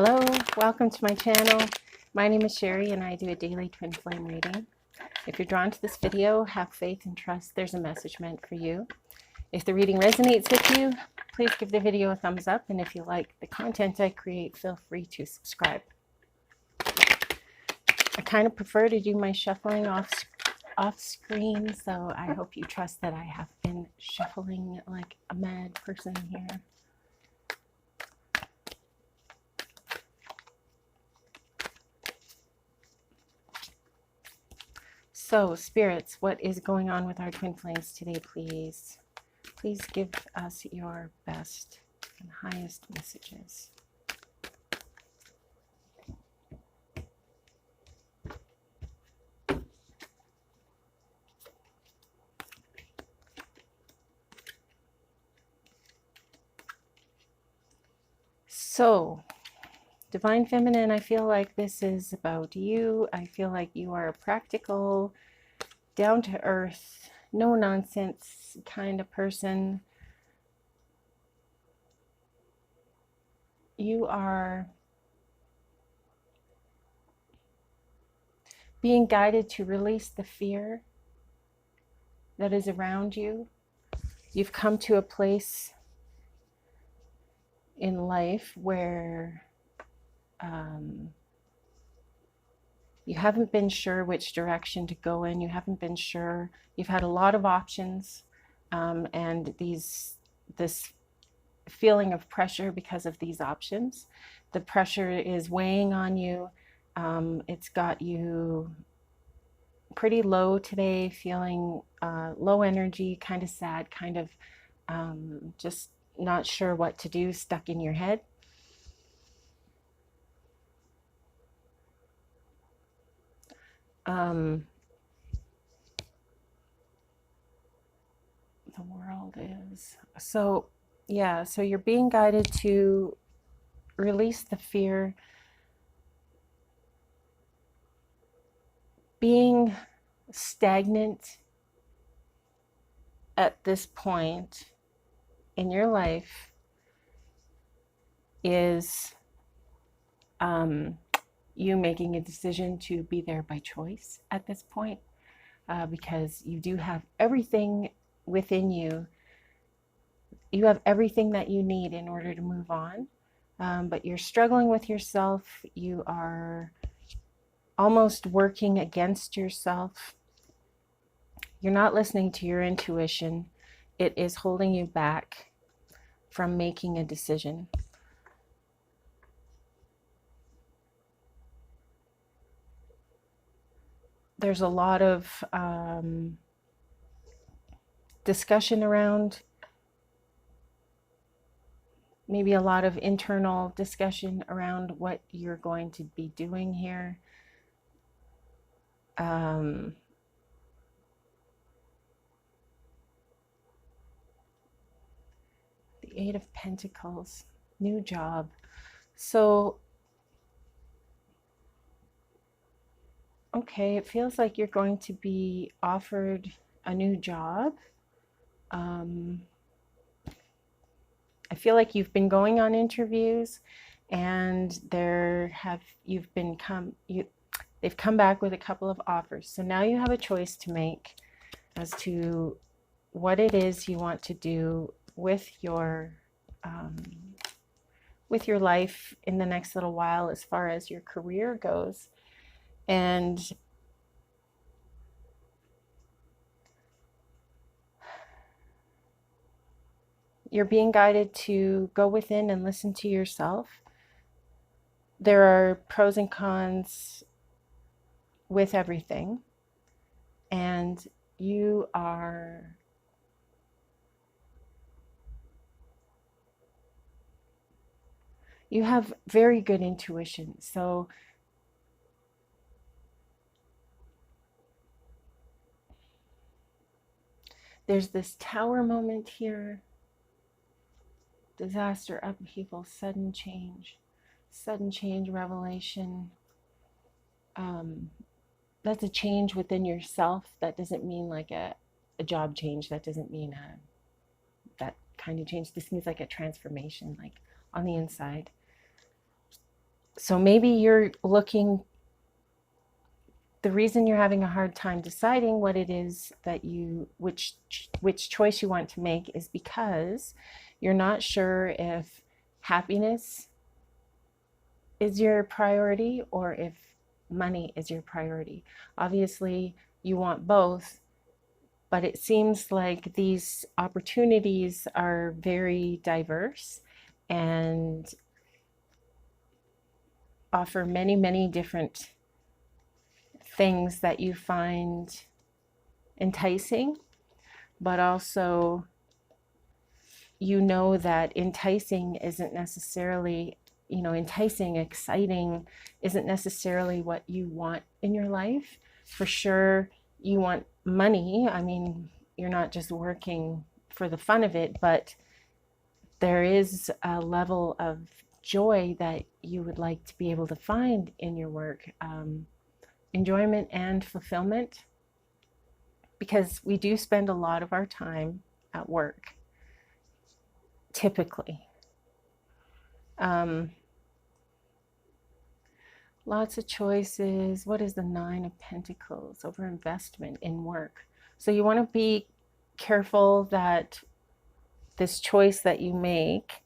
Hello, welcome to my channel. My name is Sherry and I do a daily twin flame reading. If you're drawn to this video, have faith and trust there's a message meant for you. If the reading resonates with you, please give the video a thumbs up, and if you like the content I create, feel free to subscribe. I kind of prefer to do my shuffling off screen, so I hope you trust that I have been shuffling like a mad person here. So, spirits, what is going on with our twin flames today, please? Please give us your best and highest messages. So, Divine Feminine, I feel like this is about you. I feel like you are a practical, down to earth, no nonsense kind of person. You are being guided to release the fear that is around you. You've come to a place in life where you haven't been sure which direction to go in. You haven't been sure. You've had a lot of options, and this feeling of pressure because of these options. The pressure is weighing on you. It's got you pretty low today, feeling low energy, kind of sad, kind of just not sure what to do, stuck in your head. The world is so, yeah, so you're being guided to release the fear. Being stagnant at this point in your life is you making a decision to be there by choice at this point, because you do have everything within you. You have everything that you need in order to move on, but you're struggling with yourself. You are almost working against yourself. You're not listening to your intuition. It is holding you back from making a decision. There's a lot of discussion around, maybe a lot of internal discussion around what you're going to be doing here. The Eight of Pentacles, new job. So, okay, it feels like you're going to be offered a new job. I feel like you've been going on interviews, and they've come back with a couple of offers. So now you have a choice to make as to what it is you want to do with your life in the next little while, as far as your career goes. And you're being guided to go within and listen to yourself. There are pros and cons with everything, and you have very good intuition. So there's this Tower moment here. Disaster, upheaval, sudden change, revelation. That's a change within yourself. That doesn't mean like a job change. That doesn't mean that kind of change. This means like a transformation, like on the inside. So maybe you're looking, the reason you're having a hard time deciding what it is that which choice you want to make is because you're not sure if happiness is your priority or if money is your priority. Obviously, you want both, but it seems like these opportunities are very diverse and offer many, many different things that you find enticing, but also you know that enticing isn't necessarily, enticing, exciting isn't necessarily what you want in your life. For sure, you want money. I mean, you're not just working for the fun of it, but there is a level of joy that you would like to be able to find in your work, enjoyment and fulfillment, because we do spend a lot of our time at work, typically. Lots of choices. What is the Nine of Pentacles? Over investment in work. So you want to be careful that this choice that you make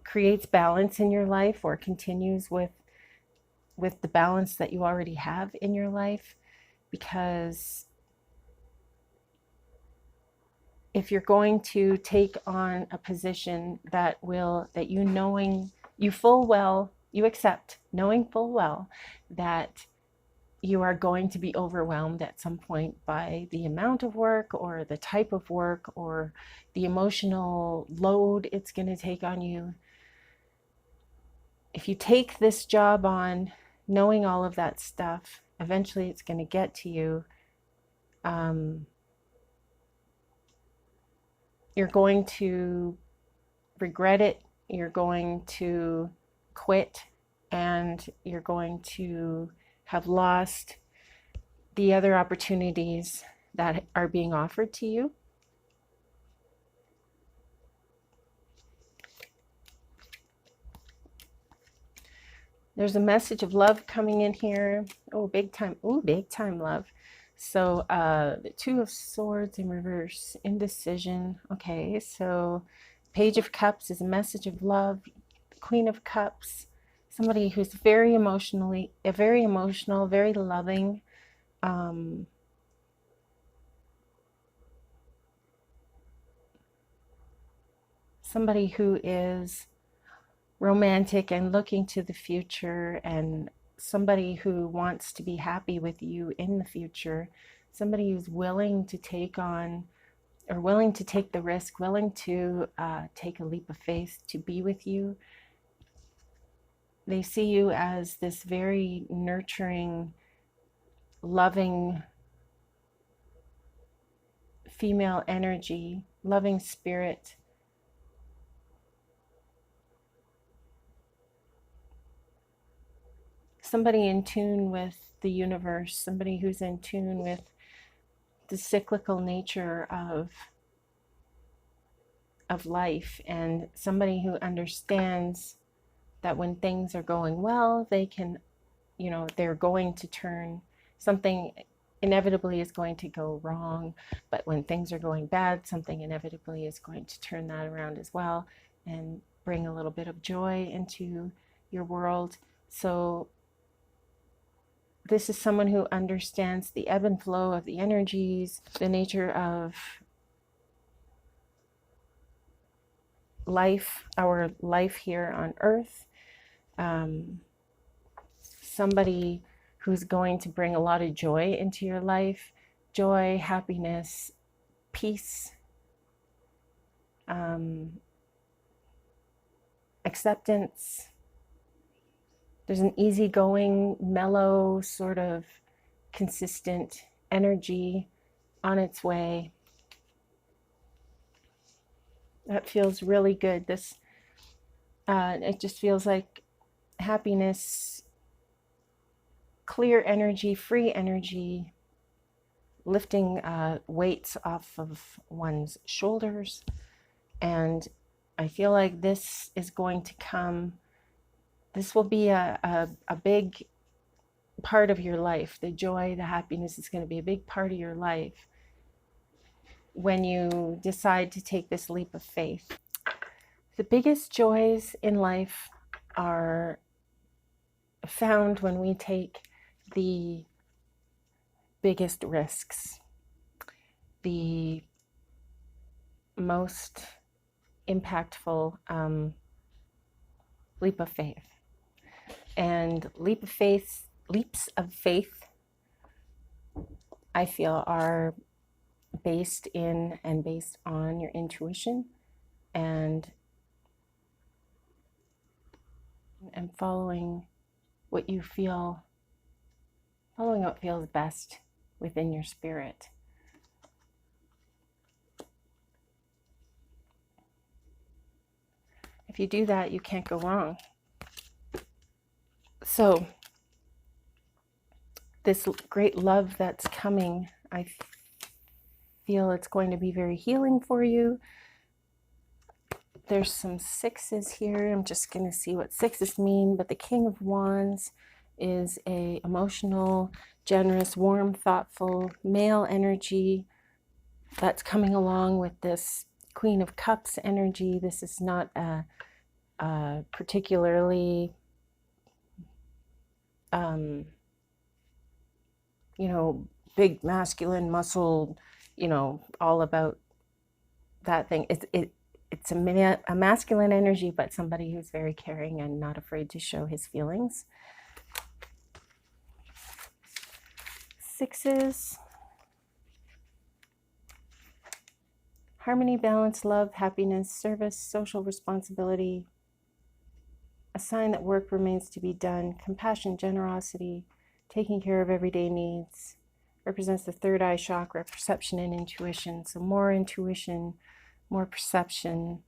creates balance in your life, or continues with the balance that you already have in your life. Because if you're going to take on a position that you accept, knowing full well that you are going to be overwhelmed at some point by the amount of work or the type of work or the emotional load it's going to take on you. If you take this job on knowing all of that stuff, eventually it's going to get to you. You're going to regret it. You're going to quit, and you're going to have lost the other opportunities that are being offered to you. There's a message of love coming in here. Oh, big time. Oh, big time love. So the Two of Swords in reverse, indecision. Okay, so Page of Cups is a message of love. Queen of Cups, somebody who's very emotional, very loving. Somebody who is romantic and looking to the future, and somebody who wants to be happy with you in the future. Somebody who's willing to take on, or willing to take the risk, willing to take a leap of faith to be with you. They see you as this very nurturing, loving female energy, loving spirit. Somebody in tune with the universe, somebody who's in tune with the cyclical nature of life, and somebody who understands that when things are going well, they can, they're going to turn, something inevitably is going to go wrong, but when things are going bad, something inevitably is going to turn that around as well and bring a little bit of joy into your world. So this is someone who understands the ebb and flow of the energies, the nature of life, our life here on earth. Somebody who's going to bring a lot of joy into your life. Joy, happiness, peace, acceptance. There's an easygoing, mellow, sort of consistent energy on its way. That feels really good. It just feels like happiness, clear energy, free energy, lifting weights off of one's shoulders, and I feel like this is going to come, this will be a big part of your life. The joy, the happiness is going to be a big part of your life when you decide to take this leap of faith. The biggest joys in life are found when we take the biggest risks, the most impactful leap of faith. And leaps of faith, I feel, are based in and based on your intuition and following what you feel, following what feels best within your spirit. If you do that, you can't go wrong. So, this great love that's coming, I feel it's going to be very healing for you. There's some sixes here. I'm just going to see what sixes mean, but the King of Wands is a emotional, generous, warm, thoughtful male energy that's coming along with this Queen of Cups energy. This is not a particularly big masculine muscle, all about that thing. It's a masculine energy, but somebody who's very caring and not afraid to show his feelings. Sixes. Harmony, balance, love, happiness, service, social responsibility. A sign that work remains to be done. Compassion, generosity, taking care of everyday needs. Represents the third eye chakra, perception and intuition. So more intuition, more perception.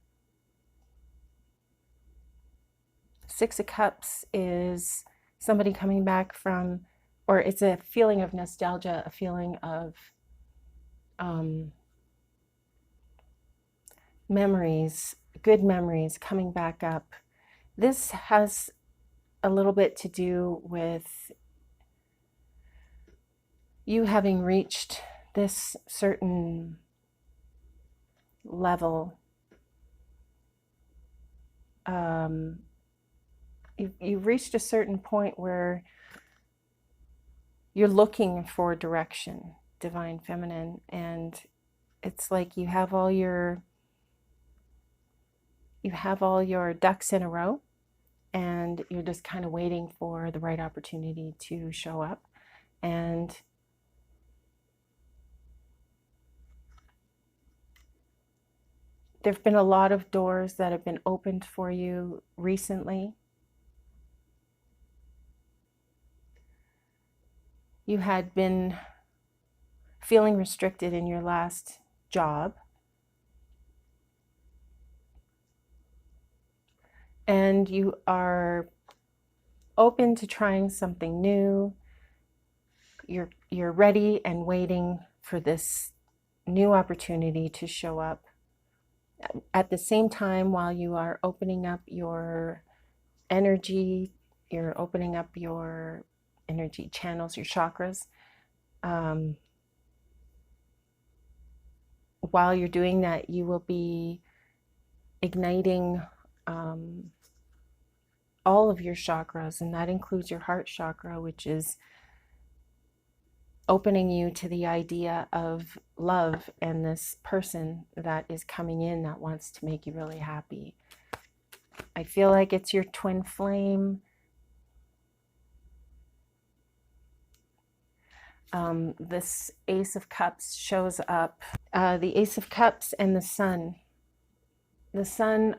Six of Cups is somebody coming back from, or it's a feeling of nostalgia, a feeling of memories, good memories coming back up. This has a little bit to do with you having reached this certain level. You've reached a certain point where you're looking for direction, divine feminine, and it's like you have all your ducks in a row, and you're just kind of waiting for the right opportunity to show up. And there've been a lot of doors that have been opened for you recently. You had been feeling restricted in your last job, and you are open to trying something new. You're ready and waiting for this new opportunity to show up. At the same time, while you are opening up your energy, you're opening up your energy channels, your chakras. While you're doing that, you will be igniting all of your chakras, and that includes your heart chakra, which is opening you to the idea of love and this person that is coming in that wants to make you really happy. I feel like it's your twin flame. This Ace of Cups shows up. The Ace of Cups and the Sun. The Sun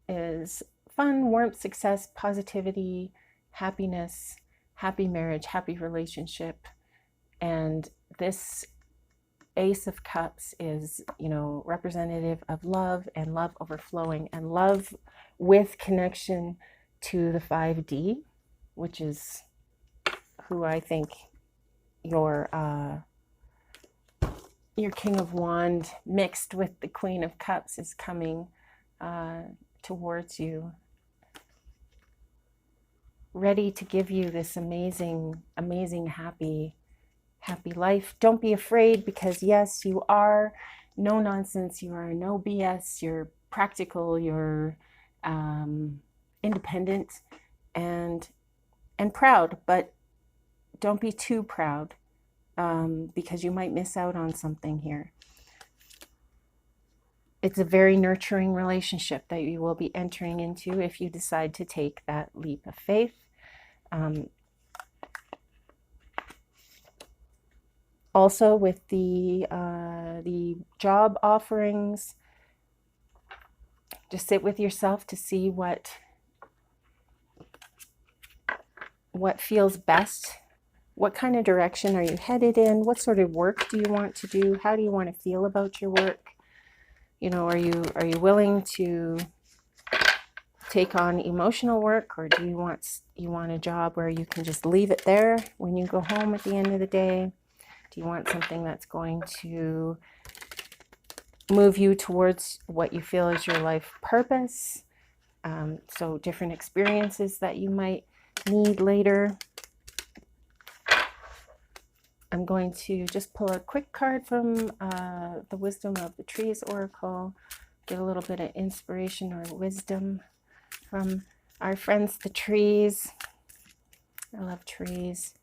is fun, warmth, success, positivity, happiness, happy marriage, happy relationship. And this Ace of Cups is, representative of love and love overflowing and love with connection to the 5D, which is who I think your King of Wands mixed with the Queen of Cups is coming towards you, ready to give you this amazing, amazing, happy life. Don't be afraid, because yes, you are no nonsense, you are no BS, you're practical, you're independent and proud, but don't be too proud, because you might miss out on something here. It's a very nurturing relationship that you will be entering into if you decide to take that leap of faith. Also, with the job offerings, just sit with yourself to see what feels best. What kind of direction are you headed in? What sort of work do you want to do? How do you want to feel about your work? You know, are you willing to take on emotional work, or do you want a job where you can just leave it there when you go home at the end of the day? Do you want something that's going to move you towards what you feel is your life purpose? So different experiences that you might need later. I'm going to just pull a quick card from the Wisdom of the Trees Oracle, get a little bit of inspiration or wisdom from our friends, the trees. I love trees.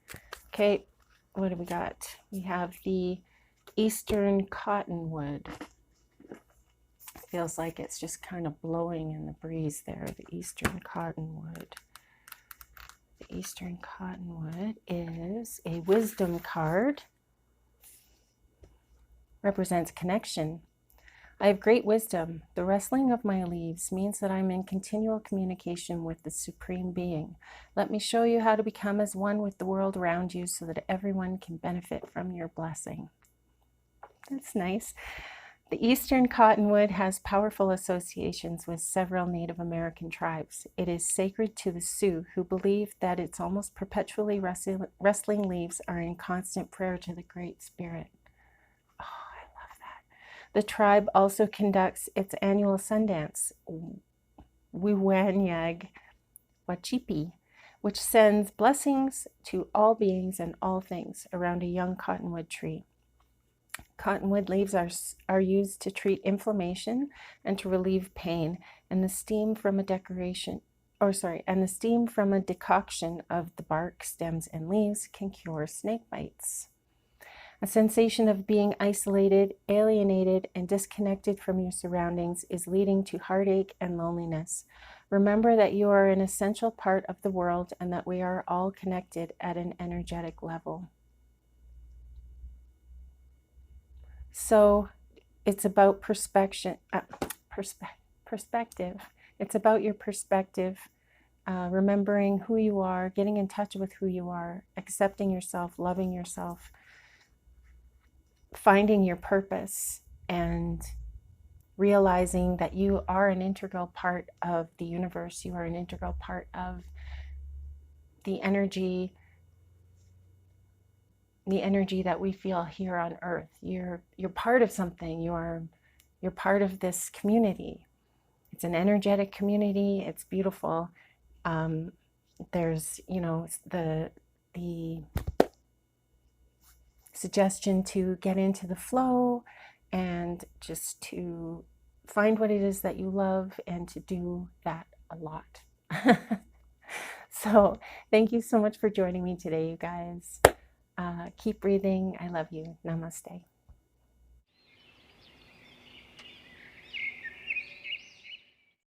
Okay, what do we got? We have the Eastern Cottonwood. Feels like it's just kind of blowing in the breeze there, the Eastern Cottonwood. The Eastern Cottonwood is a wisdom card. Represents connection. I have great wisdom. The rustling of my leaves means that I'm in continual communication with the Supreme Being. Let me show you how to become as one with the world around you so that everyone can benefit from your blessing. That's nice. The Eastern Cottonwood has powerful associations with several Native American tribes. It is sacred to the Sioux, who believe that its almost perpetually rustling leaves are in constant prayer to the Great Spirit. Oh, I love that. The tribe also conducts its annual Sundance, Wiwanyag Wachipi, which sends blessings to all beings and all things around a young cottonwood tree. Cottonwood leaves are used to treat inflammation and to relieve pain, and the steam from a decoction of the bark, stems, and leaves can cure snake bites. A sensation of being isolated, alienated, and disconnected from your surroundings is leading to heartache and loneliness. Remember that you are an essential part of the world and that we are all connected at an energetic level. So it's about perspective. It's about your perspective, remembering who you are, getting in touch with who you are, accepting yourself, loving yourself, finding your purpose, and realizing that you are an integral part of the universe. You are an integral part of the energy that we feel here on Earth. You're part of something. You're part of this community. It's an energetic community. It's beautiful. There's, the suggestion to get into the flow and just to find what it is that you love and to do that a lot. So thank you so much for joining me today, you guys. Keep breathing. I love you. Namaste.